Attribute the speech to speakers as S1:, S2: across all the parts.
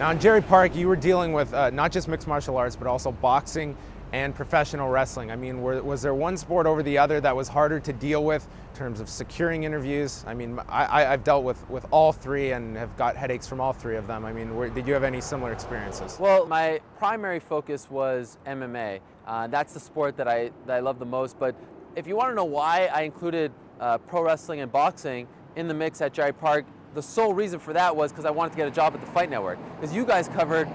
S1: Now in Jerry Park, you were dealing with not just mixed martial arts, but also boxing and professional wrestling. I mean, was there one sport over the other that was harder to deal with in terms of securing interviews? I mean, I've dealt with all three and have got headaches from all three of them. I mean, did you have any similar experiences?
S2: Well, my primary focus was MMA. That's the sport that I love the most. But if you want to know why I included pro wrestling and boxing in the mix at Jerry Park, the sole reason for that was because I wanted to get a job at the Fight Network. Because you guys covered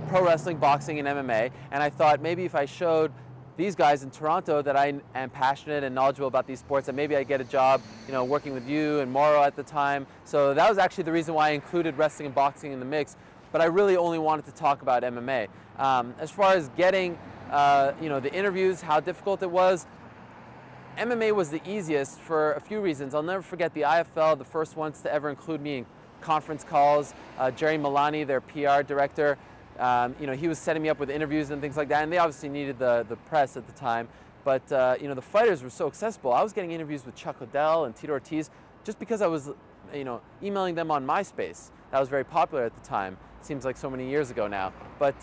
S2: pro wrestling, boxing, and MMA, and I thought maybe if I showed these guys in Toronto that I am passionate and knowledgeable about these sports, that maybe I'd get a job, you know, working with you and Morrow at the time. So that was actually the reason why I included wrestling and boxing in the mix. But I really only wanted to talk about MMA. As far as getting, you know, the interviews, how difficult it was, MMA was the easiest for a few reasons. I'll never forget the IFL, the first ones to ever include me in conference calls. Jerry Milani, their PR director, you know, he was setting me up with interviews and things like that, and they obviously needed the press at the time. But you know, the fighters were so accessible. I was getting interviews with Chuck Liddell and Tito Ortiz just because I was, you know, emailing them on MySpace. That was very popular at the time. It seems like so many years ago now. But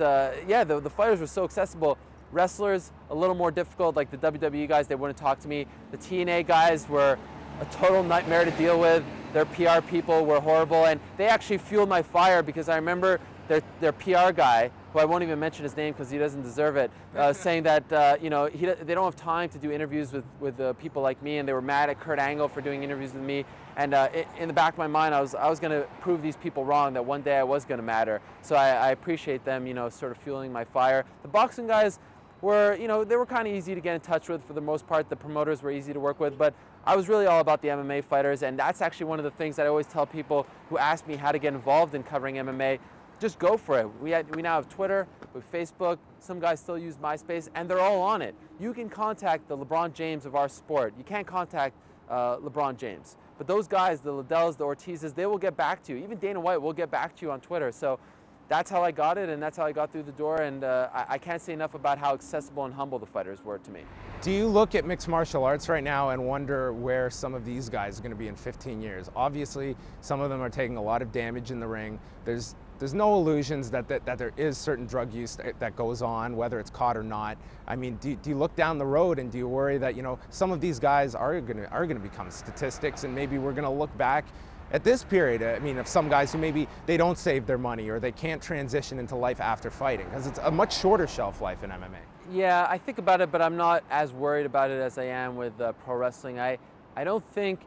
S2: yeah, the fighters were so accessible. Wrestlers, a little more difficult, like the WWE guys, they wouldn't talk to me. The TNA guys were a total nightmare to deal with. Their PR people were horrible, and they actually fueled my fire because I remember their PR guy, who I won't even mention his name because he doesn't deserve it, saying that you know, they don't have time to do interviews with people like me, and they were mad at Kurt Angle for doing interviews with me. And in the back of my mind, I was going to prove these people wrong, that one day I was going to matter. So I appreciate them, you know, sort of fueling my fire. The boxing guys were, you know, they were kind of easy to get in touch with for the most part. The promoters were easy to work with, but I was really all about the MMA fighters, and that's actually one of the things that I always tell people who ask me how to get involved in covering MMA. Just go for it. We now have Twitter, we have Facebook, some guys still use MySpace, and they're all on it. You can contact the LeBron James of our sport. You can't contact LeBron James. But those guys, the Liddells, the Ortizes, they will get back to you. Even Dana White will get back to you on Twitter. So that's how I got it, and that's how I got through the door, and I can't say enough about how accessible and humble the fighters were to me.
S1: Do you look at mixed martial arts right now and wonder where some of these guys are going to be in 15 years? Obviously, some of them are taking a lot of damage in the ring. There's no illusions that there is certain drug use that goes on, whether it's caught or not. I mean, do you look down the road and do you worry that, you know, some of these guys are going to become statistics, and maybe we're going to look back at this period, I mean, of some guys who maybe they don't save their money or they can't transition into life after fighting, because it's a much shorter shelf life in MMA.
S2: Yeah, I think about it, but I'm not as worried about it as I am with pro wrestling. I don't think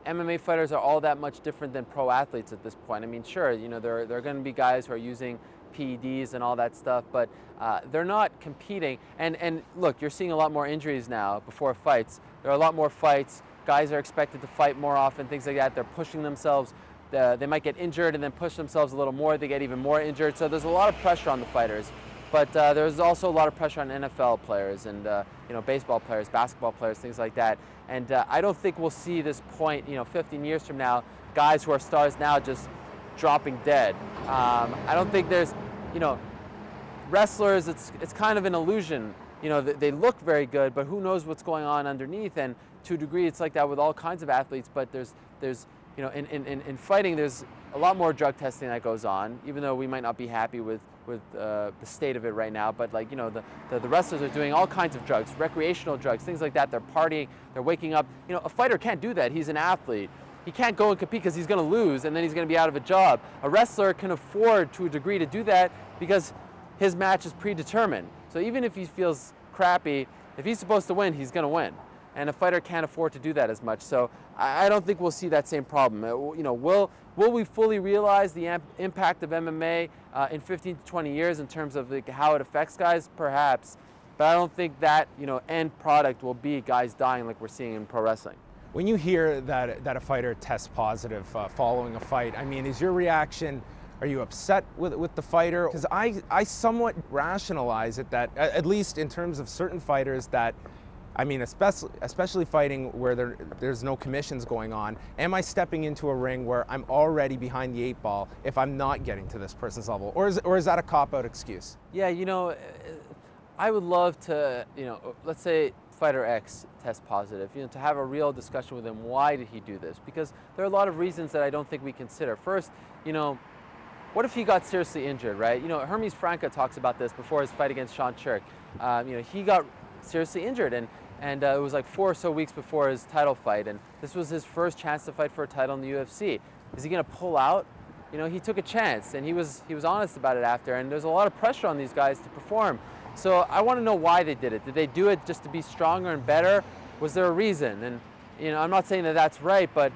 S2: MMA fighters are all that much different than pro athletes at this point. I mean, sure, you know, there are going to be guys who are using PEDs and all that stuff, but they're not competing. And look, you're seeing a lot more injuries now before fights. There are a lot more fights. Guys are expected to fight more often, things like that. They're pushing themselves. They might get injured and then push themselves a little more. They get even more injured. So there's a lot of pressure on the fighters. But there's also a lot of pressure on NFL players and you know, baseball players, basketball players, things like that. And I don't think we'll see this point, you know, 15 years from now, guys who are stars now just dropping dead. I don't think there's, you know, wrestlers, it's kind of an illusion. You know, they look very good, but who knows what's going on underneath? And to a degree, it's like that with all kinds of athletes. But there's you know, in fighting, there's a lot more drug testing that goes on, even though we might not be happy with the state of it right now. But like, you know, the wrestlers are doing all kinds of drugs, recreational drugs, things like that. They're partying, they're waking up. You know, a fighter can't do that. He's an athlete. He can't go and compete because he's going to lose and then he's going to be out of a job. A wrestler can afford to a degree to do that because his match is predetermined. So even if he feels crappy, if he's supposed to win, he's going to win. And a fighter can't afford to do that as much. So I don't think we'll see that same problem. You know, will we fully realize the impact of MMA in 15 to 20 years in terms of like how it affects guys? Perhaps. But I don't think that, you know, end product will be guys dying like we're seeing in pro wrestling.
S1: When you hear that a fighter tests positive following a fight, I mean, is your reaction, are you upset with the fighter? Because I somewhat rationalize it that, at least in terms of certain fighters, that, I mean, especially fighting where there's no commissions going on, am I stepping into a ring where I'm already behind the 8 ball if I'm not getting to this person's level? Or is that a cop-out excuse?
S2: Yeah, you know, I would love to, you know, let's say fighter X tests positive, you know, to have a real discussion with him. Why did he do this? Because there are a lot of reasons that I don't think we consider. First, you know, what if he got seriously injured, right? You know, Hermes Franca talks about this before his fight against Sean Chirk. You know, he got seriously injured, and it was like 4 or so weeks before his title fight, and this was his first chance to fight for a title in the UFC. Is he going to pull out? You know, he took a chance, and he was honest about it after, and there's a lot of pressure on these guys to perform. So I want to know why they did it. Did they do it just to be stronger and better? Was there a reason? And, you know, I'm not saying that that's right, but,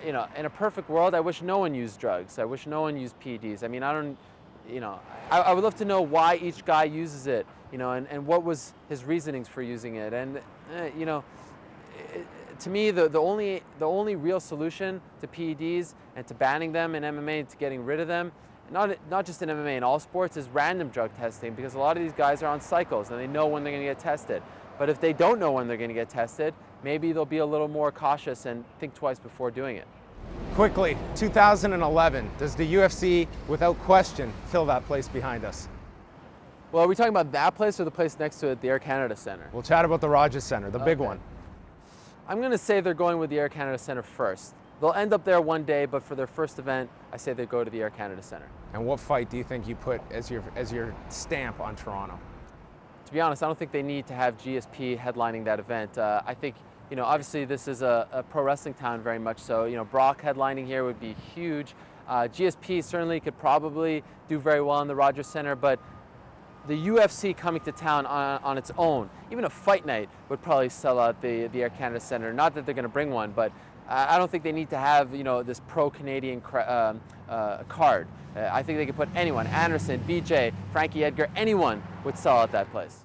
S2: you know, in a perfect world, I wish no one used drugs. I wish no one used PEDs. I mean, I would love to know why each guy uses it, you know, and what was his reasonings for using it. And, you know, to me, the only real solution to PEDs and to banning them in MMA and to getting rid of them, not just in MMA, in all sports, is random drug testing, because a lot of these guys are on cycles and they know when they're going to get tested. But if they don't know when they're going to get tested, maybe they'll be a little more cautious and think twice before doing it.
S1: Quickly, 2011, does the UFC, without question, fill that place behind us?
S2: Well, are we talking about that place or the place next to it, the Air Canada Center?
S1: We'll chat about the Rogers Center, the big one.
S2: I'm going to say they're going with the Air Canada Center first. They'll end up there one day, but for their first event, I say they go to the Air Canada Center.
S1: And what fight do you think you put as your stamp on Toronto?
S2: To be honest, I don't think they need to have GSP headlining that event. I think, you know, obviously this is a pro wrestling town very much so. You know, Brock headlining here would be huge. GSP certainly could probably do very well in the Rogers Center, but the UFC coming to town on its own, even a fight night, would probably sell out the Air Canada Center. Not that they're going to bring one, but I don't think they need to have, you know, this pro-Canadian card. I think they could put anyone, Anderson, BJ, Frankie Edgar, anyone would sell out that place.